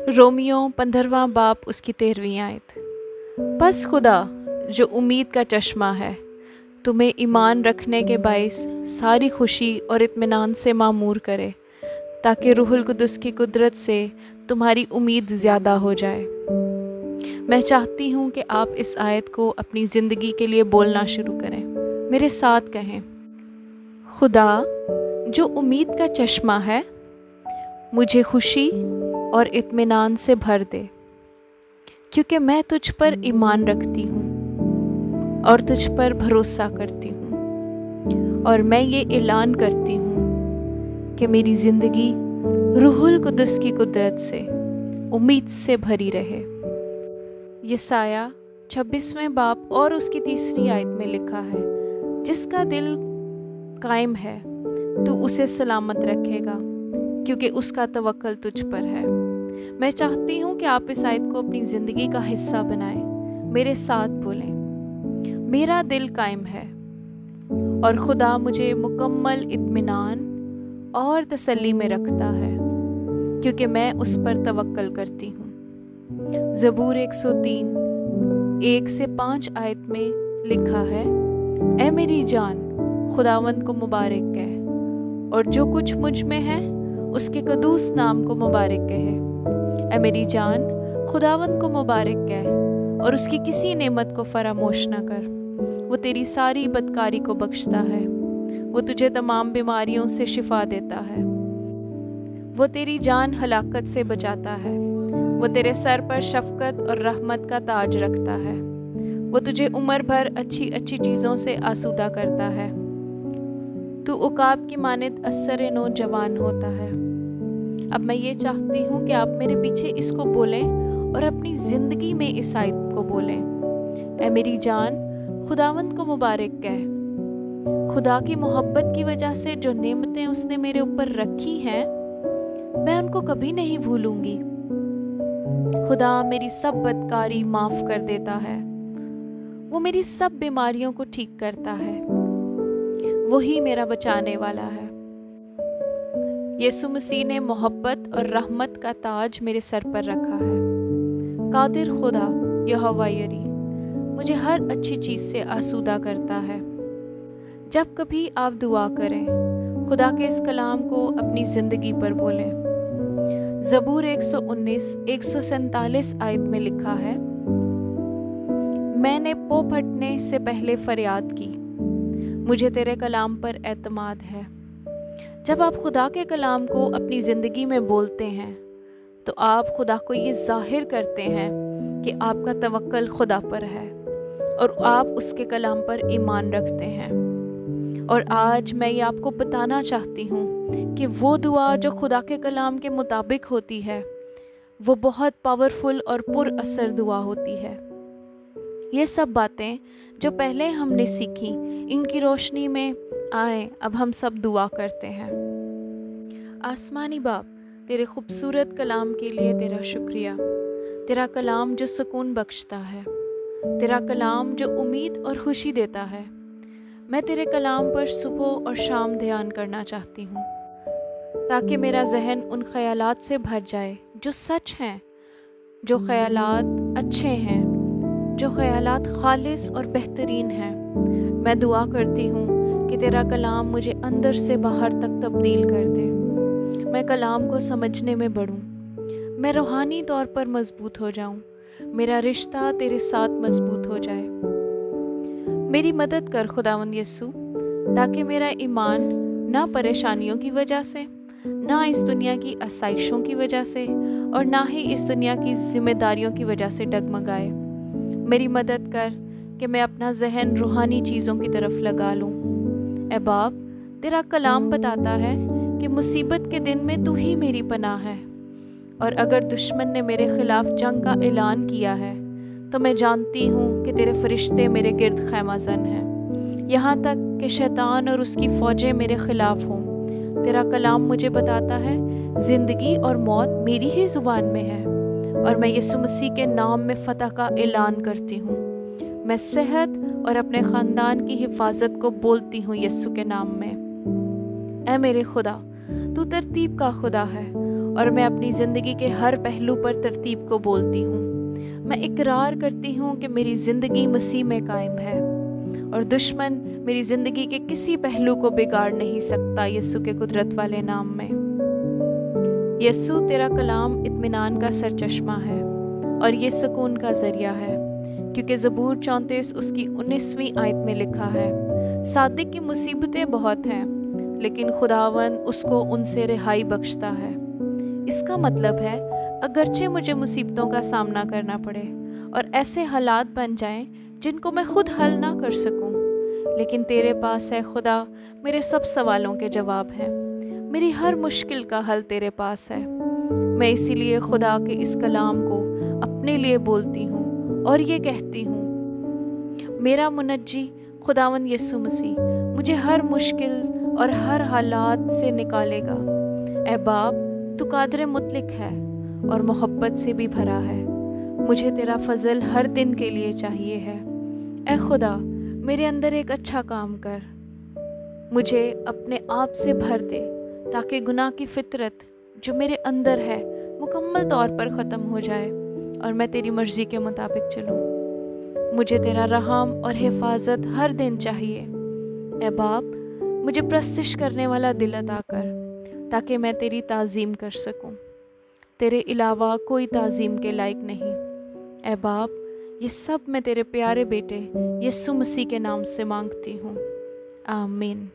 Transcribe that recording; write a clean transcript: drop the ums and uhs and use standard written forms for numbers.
Romeo 15वां बाब उसकी 13वीं आयत। बस खुदा जो उम्मीद का चश्मा है तुम्हें ईमान रखने के बाइस सारी खुशी और इत्मीनान से मामूर करे, ताकि रूहुल कुदस की कुदरत से तुम्हारी उम्मीद ज़्यादा हो जाए। मैं चाहती हूँ कि आप इस आयत को अपनी ज़िंदगी के लिए बोलना शुरू करें। मेरे साथ कहें, खुदा जो उम्मीद का चश्मा है मुझे खुशी और इत्मीनान से भर दे, क्योंकि मैं तुझ पर ईमान रखती हूँ और तुझ पर भरोसा करती हूँ, और मैं ये ऐलान करती हूँ कि मेरी ज़िंदगी रूहुल कुदस की कुदरत से उम्मीद से भरी रहे। यसाया 26वें बाब और उसकी 3री आयत में लिखा है, जिसका दिल कायम है तू उसे सलामत रखेगा, क्योंकि उसका तवक्कल तुझ पर है। मैं चाहती हूँ कि आप इस आयत को अपनी ज़िंदगी का हिस्सा बनाएं। मेरे साथ बोलें, मेरा दिल कायम है और खुदा मुझे मुकम्मल इत्मीनान और तसल्ली में रखता है, क्योंकि मैं उस पर तवक्कल करती हूँ। ज़बूर 103 1 से 5 आयत में लिखा है, ऐ मेरी जान खुदावंद को मुबारक कह, और जो कुछ मुझ में है उसके कदूस नाम को मुबारक कहे। ऐ मेरी जान खुदावंद को मुबारक कह और उसकी किसी नेमत को फरामोश न कर। वो तेरी सारी बदकारी को बख्शता है, वो तुझे तमाम बीमारियों से शिफा देता है, वो तेरी जान हलाकत से बचाता है, वो तेरे सर पर शफकत और रहमत का ताज रखता है, वो तुझे उम्र भर अच्छी अच्छी चीज़ों से आसूदा करता है। तू उकाब की मानित असर नो जवान होता है। अब मैं ये चाहती हूँ कि आप मेरे पीछे इसको बोलें और अपनी ज़िंदगी में इस आयत को बोलें। ऐ मेरी जान खुदावंद को मुबारक कह। खुदा की मोहब्बत की वजह से जो नेमतें उसने मेरे ऊपर रखी हैं, मैं उनको कभी नहीं भूलूंगी। खुदा मेरी सब बदकारी माफ़ कर देता है, वो मेरी सब बीमारियों को ठीक करता है, वही मेरा बचाने वाला है। यीशु मसीह ने मोहब्बत और रहमत का ताज मेरे सर पर रखा है। कादिर खुदा यहोवा यरी मुझे हर अच्छी चीज़ से आसूदा करता है। जब कभी आप दुआ करें, खुदा के इस कलाम को अपनी ज़िंदगी पर बोलें। ज़बूर 119 147 आयत में लिखा है, मैंने पो फटने से पहले फरियाद की, मुझे तेरे कलाम पर एतमाद है। जब आप खुदा के कलाम को अपनी ज़िंदगी में बोलते हैं तो आप खुदा को ये जाहिर करते हैं कि आपका तवक्कल खुदा पर है और आप उसके कलाम पर ईमान रखते हैं। और आज मैं ये आपको बताना चाहती हूँ कि वो दुआ जो खुदा के कलाम के मुताबिक होती है, वो बहुत पावरफुल और पुर असर दुआ होती है। ये सब बातें जो पहले हमने सीखी, इनकी रोशनी में आए अब हम सब दुआ करते हैं। आसमानी बाप, तेरे खूबसूरत कलाम के लिए तेरा शुक्रिया। तेरा कलाम जो सुकून बख्शता है, तेरा कलाम जो उम्मीद और खुशी देता है। मैं तेरे कलाम पर सुबह और शाम ध्यान करना चाहती हूँ, ताकि मेरा जहन उन ख्यालात से भर जाए जो सच हैं, जो ख्यालात अच्छे हैं, जो ख्यालात खालिस और बेहतरीन हैं। मैं दुआ करती हूँ कि तेरा कलाम मुझे अंदर से बाहर तक तब्दील कर दे। मैं कलाम को समझने में बढ़ूँ, मैं रूहानी तौर पर मजबूत हो जाऊँ, मेरा रिश्ता तेरे साथ मजबूत हो जाए। मेरी मदद कर खुदावंद यीशु, ताकि मेरा ईमान ना परेशानियों की वजह से, ना इस दुनिया की आसाइशों की वजह से, और ना ही इस दुनिया की जिम्मेदारियों की वजह से डगमगाए। मेरी मदद कर कि मैं अपना जहन रूहानी चीज़ों की तरफ लगा लूँ। ऐ बाप, तेरा कलाम बताता है कि मुसीबत के दिन में तू ही मेरी पनाह है, और अगर दुश्मन ने मेरे खिलाफ जंग का ऐलान किया है तो मैं जानती हूँ कि तेरे फरिश्ते मेरे गिर्द खैमाजन हैं, यहाँ तक कि शैतान और उसकी फ़ौजें मेरे खिलाफ हों। तेरा कलाम मुझे बताता है ज़िंदगी और मौत मेरी ही ज़ुबान में है, और मैं यीशु मसीह के नाम में फ़तह का ऐलान करती हूँ। मैं सेहत और अपने ख़ानदान की हिफाजत को बोलती हूँ यीशु के नाम में। ऐ मेरे खुदा, तू तरतीब का खुदा है और मैं अपनी ज़िंदगी के हर पहलू पर तरतीब को बोलती हूँ। मैं इकरार करती हूँ कि मेरी ज़िंदगी मसीह में कायम है और दुश्मन मेरी ज़िंदगी के किसी पहलू को बिगाड़ नहीं सकता यीशु के कुदरत वाले नाम में। यीशु, तेरा कलाम इत्मीनान का सरचश्मा है और ये सुकून का ज़रिया है, क्योंकि ज़बूर 34 उसकी 19वीं आयत में लिखा है, सादिक की मुसीबतें बहुत हैं लेकिन खुदावन उसको उनसे रिहाई बख्शता है। इसका मतलब है, अगरचे मुझे मुसीबतों का सामना करना पड़े और ऐसे हालात बन जाएं जिनको मैं खुद हल ना कर सकूं, लेकिन तेरे पास है खुदा, मेरे सब सवालों के जवाब हैं। मेरी हर मुश्किल का हल तेरे पास है। मैं इसीलिए खुदा के इस कलाम को अपने लिए बोलती हूँ और ये कहती हूँ, मेरा मुनज्जी खुदावंद यीशु मसीह मुझे हर मुश्किल और हर हालात से निकालेगा। ऐ बाप, तू कादर मुतलिक है और मोहब्बत से भी भरा है। मुझे तेरा फजल हर दिन के लिए चाहिए है। ऐ खुदा, मेरे अंदर एक अच्छा काम कर, मुझे अपने आप से भर दे ताकि गुनाह की फितरत जो मेरे अंदर है मुकम्मल तौर पर ख़त्म हो जाए और मैं तेरी मर्ज़ी के मुताबिक चलूँ। मुझे तेरा रहम और हिफाजत हर दिन चाहिए। ऐ बाप, मुझे प्रस्तिश करने वाला दिल अता कर ताकि मैं तेरी ताज़ीम कर सकूं। तेरे अलावा कोई ताज़ीम के लायक नहीं। ऐ बाप, ये सब मैं तेरे प्यारे बेटे यीशु मसीह के नाम से मांगती हूँ। आमीन।